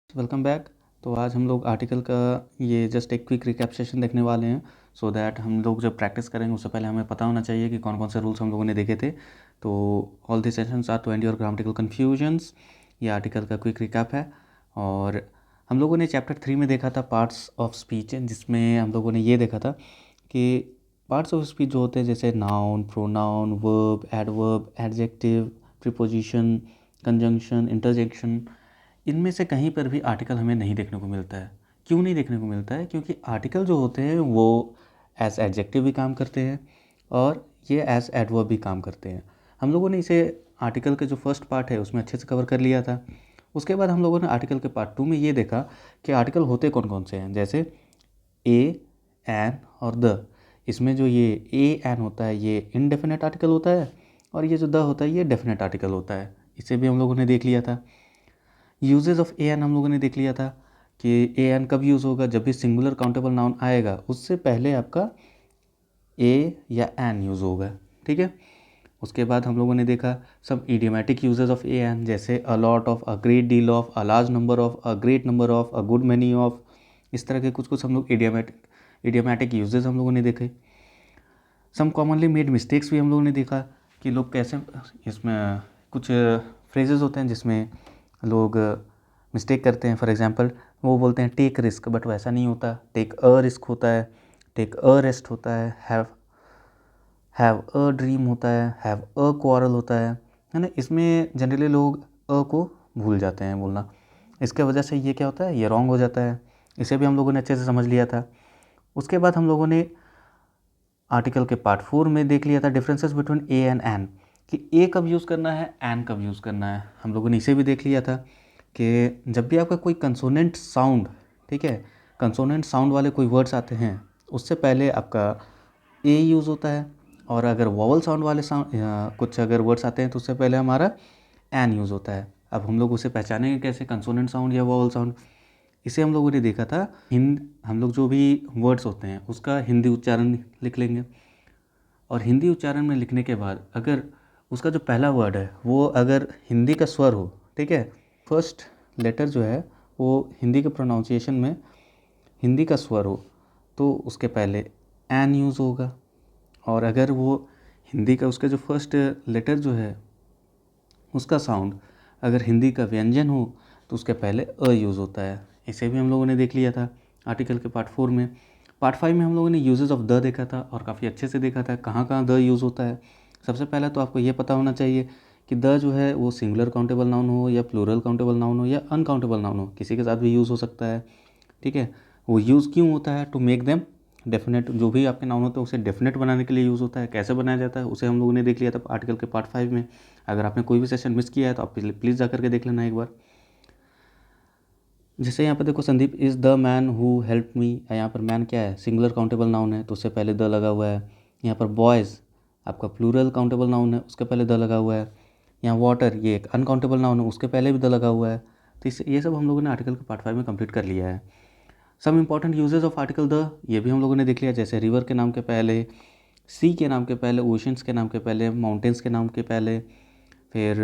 Welcome back. तो आज हम लोग आर्टिकल का ये जस्ट एक क्विक रिकैप सेशन देखने वाले हैं। सो दैट हम लोग जब प्रैक्टिस करेंगे उससे पहले हमें पता होना चाहिए कि कौन कौन से रूल्स हम लोगों ने देखे थे। तो all the sessions are to end your grammatical confusions. ये आर्टिकल का क्विक रिकैप है। और हम लोगों ने चैप्टर 3 में देखा था पार्ट्स ऑफ स्पीच, जिसमें हम लोगों ने ये देखा था कि पार्ट्स ऑफ स्पीच जो होते हैं जैसे noun, pronoun, verb, adverb, adjective, preposition, conjunction, interjection, इनमें से कहीं पर भी आर्टिकल हमें नहीं देखने को मिलता है। क्यों नहीं देखने को मिलता है? क्योंकि आर्टिकल जो होते हैं वो एज एडजेक्टिव भी काम करते हैं और ये एज एडवर्ब भी काम करते हैं। हम लोगों ने इसे आर्टिकल के जो फर्स्ट पार्ट है उसमें अच्छे से कवर कर लिया था। उसके बाद हम लोगों ने आर्टिकल के पार्ट 2 में ये देखा कि आर्टिकल होते कौन कौन से हैं, जैसे ए, एन और द। इसमें जो ये ए एन होता है ये इनडेफिनेट आर्टिकल होता है और ये जो द होता है ये डेफिनेट आर्टिकल होता है। इसे भी हम लोगों ने देख लिया था। यूजेज ऑफ ए एन हम लोगों ने देख लिया था कि ए एन कब यूज़ होगा, जब भी सिंगुलर काउंटेबल नाउन आएगा उससे पहले आपका ए या एन यूज़ होगा। ठीक है। उसके बाद हम लोगों ने देखा सब idiomatic usages of a an, जैसे a lot of, a great deal of, a large number of, a great number of, a good many of. इस तरह के कुछ कुछ हम लोग इडियोमैटिक यूजेज हम लोगों ने देखे। सम कॉमनली मेड मिस्टेक्स भी हम लोगों ने देखा कि लोग कैसे, इसमें कुछ फ्रेजेस होते हैं जिसमें लोग मिस्टेक करते हैं। फॉर एग्जांपल वो बोलते हैं टेक रिस्क, बट वैसा नहीं होता। टेक अ रिस्क होता है, टेक अ रेस्ट होता है, हैव अ ड्रीम होता है अ क्वारल होता है ना। इसमें जनरली लोग अ को भूल जाते हैं बोलना। इसके वजह से ये क्या होता है, ये रॉन्ग हो जाता है। इसे भी हम लोगों ने अच्छे से समझ लिया था। उसके बाद हम लोगों ने आर्टिकल के पार्ट 4 में देख लिया था differences between a and an, कि ए कब यूज़ करना है, एन कब यूज़ करना है। हम लोगों ने इसे भी देख लिया था कि जब भी आपका कोई कंसोनेंट साउंड, ठीक है, कंसोनेंट साउंड वाले कोई वर्ड्स आते हैं उससे पहले आपका ए यूज़ होता है। और अगर वॉवल साउंड वाले कुछ अगर वर्ड्स आते हैं तो उससे पहले हमारा एन यूज़ होता है। अब हम लोग उसे पहचानेंगे कैसे, कंसोनेंट साउंड या वॉवल साउंड? इसे हम लोगों ने देखा था हम लोग जो भी वर्ड्स होते हैं उसका हिंदी उच्चारण लिख लेंगे। और हिंदी उच्चारण में लिखने के बाद अगर उसका जो पहला वर्ड है वो अगर हिंदी का स्वर हो, ठीक है, फर्स्ट लेटर जो है वो हिंदी के प्रोनाउंसिएशन में हिंदी का स्वर हो तो उसके पहले एन यूज़ होगा। और अगर वो हिंदी का उसका जो फर्स्ट लेटर जो है उसका साउंड अगर हिंदी का व्यंजन हो तो उसके पहले अ यूज़ होता है। इसे भी हम लोगों ने देख लिया था आर्टिकल के पार्ट 4 में। पार्ट 5 में हम लोगों ने यूजेस ऑफ द देखा था और काफ़ी अच्छे से देखा था कहाँ कहाँ द यूज़ होता है। सबसे पहले तो आपको ये पता होना चाहिए कि द जो है वो सिंगुलर काउंटेबल नाउन हो या प्लूरल काउंटेबल नाउन हो या अनकाउंटेबल नाउन हो, किसी के साथ भी यूज़ हो सकता है। ठीक है। वो यूज़ क्यों होता है? To make them definite. जो भी आपके नाउन होते हैं उसे डेफिनेट बनाने के लिए यूज़ होता है। कैसे बनाया जाता है उसे हम लोगों ने देख लिया था आर्टिकल के पार्ट 5 में। अगर आपने कोई भी सेशन मिस किया है तो आप प्लीज़ जा करके देख लेना एक बार। जैसे यहाँ पर देखो, Sandeep is the man who help me. यहाँ पर मैन क्या है, सिंगुलर काउंटेबल नाउन है तो उससे पहले द लगा हुआ है। यहाँ पर बॉयज़ आपका प्लूरल काउंटेबल नाउन है, उसके पहले द लगा हुआ है। यहाँ वाटर ये एक अनकाउंटेबल नाउन है, उसके पहले भी द लगा हुआ है। तो इस ये सब हम लोगों ने आर्टिकल के पार्ट 5 में कंप्लीट कर लिया है। Some important uses of article the, ये भी हम लोगों ने देख लिया। जैसे रिवर के नाम के पहले, सी के नाम के पहले, ओशंस के नाम के पहले, माउंटेन्स के नाम के पहले, फिर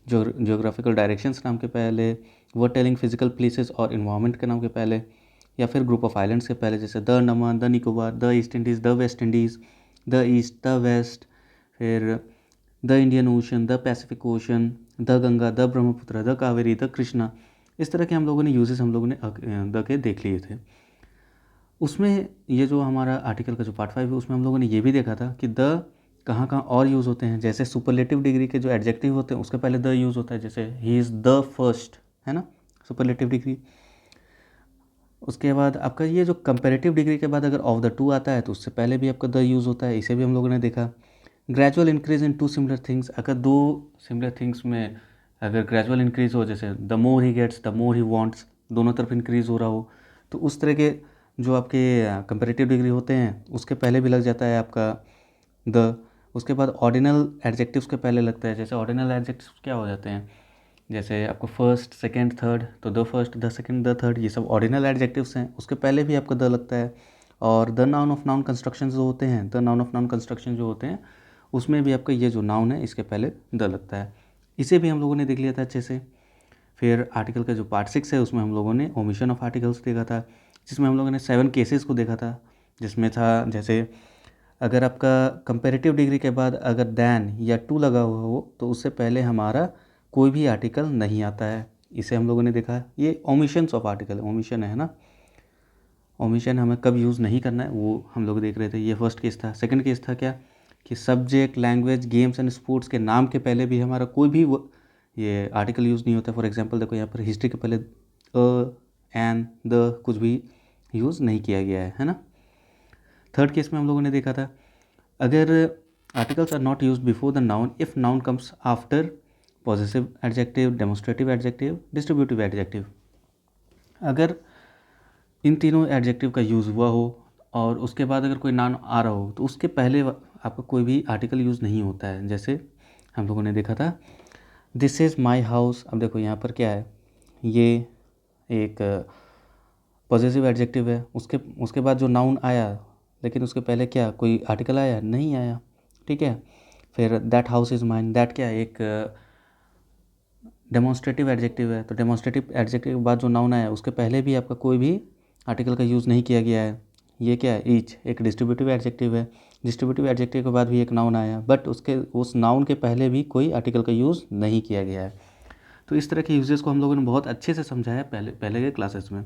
जोग्राफिकल डायरेक्शंस नाम के पहले, वर्ड टेलिंग फिजिकल प्लेसेस और इन्वायरमेंट के नाम के पहले, या फिर ग्रुप ऑफ आइलैंड्स के पहले, जैसे the Andaman, the Nicobar, the East Indies, the West Indies, the East, the West, फिर the Indian Ocean, the Pacific Ocean, the Ganga, the Brahmaputra, the Kaveri, the Krishna. इस तरह के हम लोगों ने यूजेस हम लोगों ने द के देख लिए थे। उसमें ये जो हमारा आर्टिकल का जो पार्ट 5 है उसमें हम लोगों ने ये भी देखा था कि द कहाँ कहाँ और यूज़ होते हैं। जैसे सुपरलेटिव डिग्री के जो एडजेक्टिव होते हैं उसके पहले द यूज़ होता है, जैसे ही इज़ द फर्स्ट, है ना, सुपरलेटिव डिग्री। उसके बाद आपका ये जो कंपैरेटिव डिग्री के बाद अगर ऑफ द टू आता है तो उससे पहले भी आपका द यूज़ होता है। इसे भी हम लोगों ने देखा। Gradual increase in two similar things, अगर दो सिमिलर थिंग्स में अगर ग्रेजुअल इंक्रीज हो, जैसे the more he gets the more he wants, दोनों तरफ इंक्रीज हो रहा हो, तो उस तरह के जो आपके कंपैरेटिव डिग्री होते हैं उसके पहले भी लग जाता है आपका द। उसके बाद ऑर्डिनल एडजेक्टिव्स के पहले लगता है। जैसे ऑर्डिनल एडजेक्टिव्स क्या हो जाते हैं, जैसे आपको फर्स्ट, सेकंड, थर्ड, तो the first, the second, the third, ये सब ऑर्डिनल एडजेक्टिव्स हैं, उसके पहले भी आपका द लगता है। और the noun of noun construction जो होते हैं, the noun of noun construction जो होते हैं उसमें भी आपका ये जो नाउन है इसके पहले द लगता है। इसे भी हम लोगों ने देख लिया था अच्छे से। फिर आर्टिकल का जो पार्ट 6 है उसमें हम लोगों ने ओमिशन ऑफ आर्टिकल्स देखा था, जिसमें हम लोगों ने 7 केसेस को देखा था, जिसमें था जैसे अगर आपका कंपैरेटिव डिग्री के बाद अगर दैन या टू लगा हुआ हो तो उससे पहले हमारा कोई भी आर्टिकल नहीं आता है, इसे हम लोगों ने देखा। ये ओमिशंस ऑफ आर्टिकल, ओमिशन है ना, ओमिशन हमें कब यूज़ नहीं करना है वो हम लोग देख रहे थे। ये फर्स्ट केस था। सेकंड केस था क्या कि subject, language, games and sports के नाम के पहले भी हमारा कोई भी ये आर्टिकल यूज़ नहीं होता। फॉर एग्जांपल देखो यहाँ पर हिस्ट्री के पहले एन, द कुछ भी यूज़ नहीं किया गया है ना। थर्ड केस में हम लोगों ने देखा था अगर articles are not used before the noun if noun comes after possessive adjective, demonstrative adjective, distributive adjective. अगर इन तीनों एडजेक्टिव का यूज़ हुआ हो और उसके बाद अगर कोई नाउन आ रहा हो तो उसके पहले आपका कोई भी आर्टिकल यूज़ नहीं होता है। जैसे हम लोगों ने देखा था दिस इज़ माई हाउस। अब देखो यहाँ पर क्या है, ये एक पॉजिटिव एडजेक्टिव है, उसके बाद जो नाउन आया लेकिन उसके पहले क्या कोई आर्टिकल आया नहीं आया, ठीक है। फिर that house is mine, that क्या है एक डेमोन्स्ट्रेटिव एडजेक्टिव है, तो डेमोन्स्ट्रेटिव एडजेक्टिव के बाद जो नाउन आया उसके पहले भी आपका कोई भी आर्टिकल का यूज़ नहीं किया गया है। ये क्या है, ईच एक डिस्ट्रीब्यूटिव एडजेक्टिव है, डिस्ट्रीब्यूटिव एडजेक्टिव के बाद भी एक नाउन आया बट उस नाउन के पहले भी कोई आर्टिकल का यूज़ नहीं किया गया है। तो इस तरह के यूजेस को हम लोगों ने बहुत अच्छे से समझाया पहले के क्लासेस में।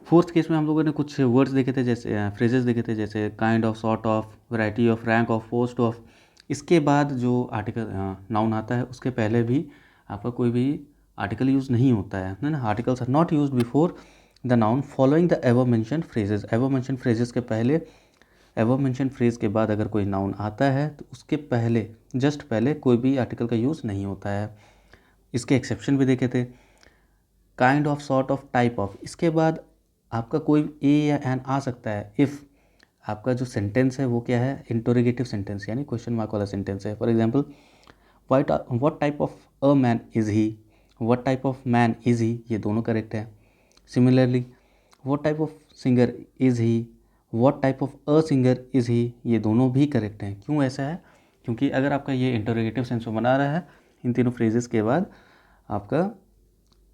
फोर्थ केस में हम लोगों ने कुछ वर्ड्स देखे थे, जैसे फ्रेजेस देखे थे, जैसे kind of, sort of, variety of, rank of, post of. इसके बाद जो आर्टिकल नाउन आता है उसके पहले भी आपका कोई भी आर्टिकल यूज़ नहीं होता है ना। Articles are not used before the noun following the above mention phrases. Above mention phrases के पहले, एबव मेंशन फ्रेज के बाद अगर कोई नाउन आता है तो उसके पहले, जस्ट पहले कोई भी आर्टिकल का यूज़ नहीं होता है। इसके एक्सेप्शन भी देखे थे, kind of, sort of, type of. इसके बाद आपका कोई ए या एन आ सकता है इफ़ आपका जो सेंटेंस है वो क्या है, इंटरोगेटिव सेंटेंस यानी क्वेश्चन मार्क वाला सेंटेंस है। For example what type of a man is he, what type of man is he, ये दोनों करेक्ट है। Similarly what type of singer is he, what type of a singer is he, ये दोनों भी correct हैं। क्यों ऐसा है, क्योंकि अगर आपका ये इंटरोगेटिव सेंस में बना रहा है इन तीनों फ्रेजेस के बाद आपका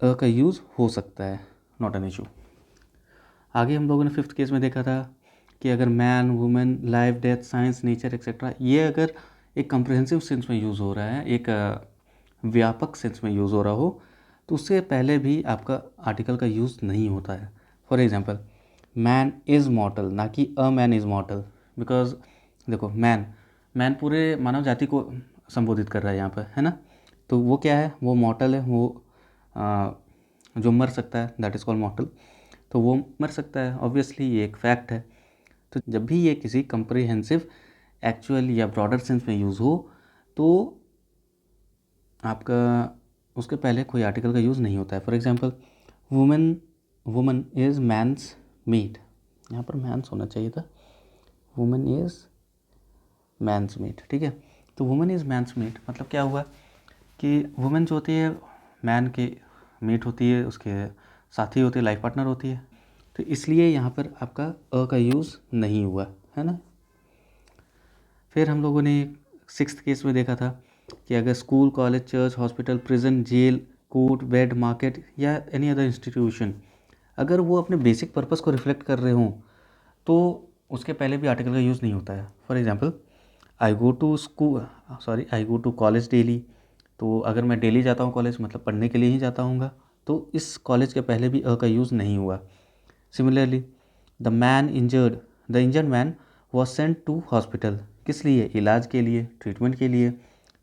अ का यूज़ हो सकता है, नॉट एन इशू। आगे हम लोगों ने फिफ्थ केस में देखा था कि अगर man, women, life, death, science, nature etcetera, ये अगर एक कम्प्रिहेंसिव सेंस में यूज़ हो रहा है, एक व्यापक सेंस में यूज़ हो रहा हो, तो उससे पहले भी आपका आर्टिकल का यूज़ नहीं होता है। फॉर एग्जांपल मैन इज़ मॉर्टल, ना कि अ मैन इज़ मॉर्टल। बिकॉज देखो मैन पूरे मानव जाति को संबोधित कर रहा है यहाँ पर, है ना। तो वो क्या है, वो मॉर्टल है, वो जो मर सकता है, दैट इज़ कॉल्ड मॉर्टल। तो वो मर सकता है, ऑब्वियसली ये एक फैक्ट है। तो जब भी ये किसी कंप्रिहेंसिव, एक्चुअल या ब्रॉडर सेंस में यूज़ हो तो आपका उसके पहले कोई आर्टिकल का यूज़ नहीं होता है। For example woman is man's meat, यहाँ पर मैंस होना चाहिए था, वुमन इज़ मैंस मीट, ठीक है। तो वुमन इज़ मैंस मीट मतलब क्या हुआ कि वुमेन जो होती है मैन की मीट होती है, उसके साथी होती है, लाइफ पार्टनर होती है। तो इसलिए यहाँ पर आपका अ का यूज़ नहीं हुआ है ना। फिर हम लोगों ने सिक्स्थ केस में देखा था कि अगर school, college, church, hospital, prison, jail, court, bed, market या एनी अदर इंस्टीट्यूशन अगर वो अपने बेसिक पर्पस को रिफ्लेक्ट कर रहे हों तो उसके पहले भी आर्टिकल का यूज़ नहीं होता है। For example I go to college daily, तो अगर मैं डेली जाता हूँ कॉलेज मतलब पढ़ने के लिए ही जाता हूँगा, तो इस कॉलेज के पहले भी अ का यूज़ नहीं हुआ। Similarly the injured man was sent to hospital, किस लिए, इलाज के लिए, ट्रीटमेंट के लिए।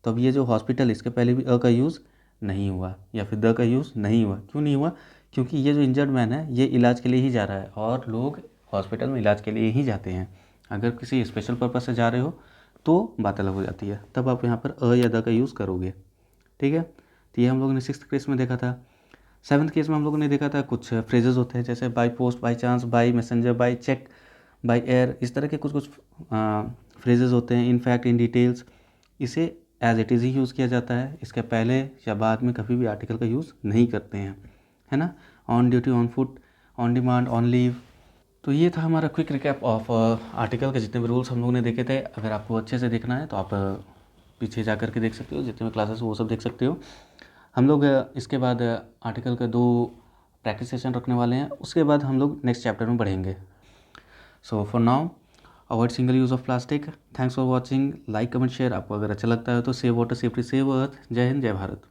तो अब ये जो हॉस्पिटल, इसके पहले भी अ का यूज़ नहीं हुआ या फिर द का यूज़ नहीं हुआ। क्यों नहीं हुआ, क्योंकि ये जो इंजर्ड मैन है ये इलाज के लिए ही जा रहा है और लोग हॉस्पिटल में इलाज के लिए ही जाते हैं। अगर किसी स्पेशल पर्पज़ से जा रहे हो तो बात अलग हो जाती है, तब आप यहाँ पर अ या द का यूज़ करोगे, ठीक है। तो ये हम लोगों ने सिक्स्थ केस में देखा था। सेवन्थ केस में हम लोगों ने देखा था कुछ फ्रेजेस होते हैं जैसे by post, by chance, by messenger, by cheque, by air, इस तरह के कुछ फ्रेजेस होते हैं। इन फैक्ट, इन डिटेल्स, इसे एज इट इज़ ही यूज़ किया जाता है, इसके पहले या बाद में कभी भी आर्टिकल का यूज़ नहीं करते हैं, है ना। On duty, on foot, on demand, on leave. तो ये था हमारा क्विक रिकैप ऑफ आर्टिकल के जितने भी रूल्स हम लोगों ने देखे थे। अगर आपको अच्छे से देखना है तो आप पीछे जा कर के देख सकते हो, जितने भी क्लासेस वो सब देख सकते हो। हम लोग इसके बाद आर्टिकल का 2 प्रैक्टिस सेशन रखने वाले हैं, उसके बाद हम लोग नेक्स्ट चैप्टर में बढ़ेंगे। So for now avoid single use of plastic. Thanks for watching. Like comment share. आपको अगर अच्छा लगता है तो save water safety save earth. जय हिंद, जय भारत।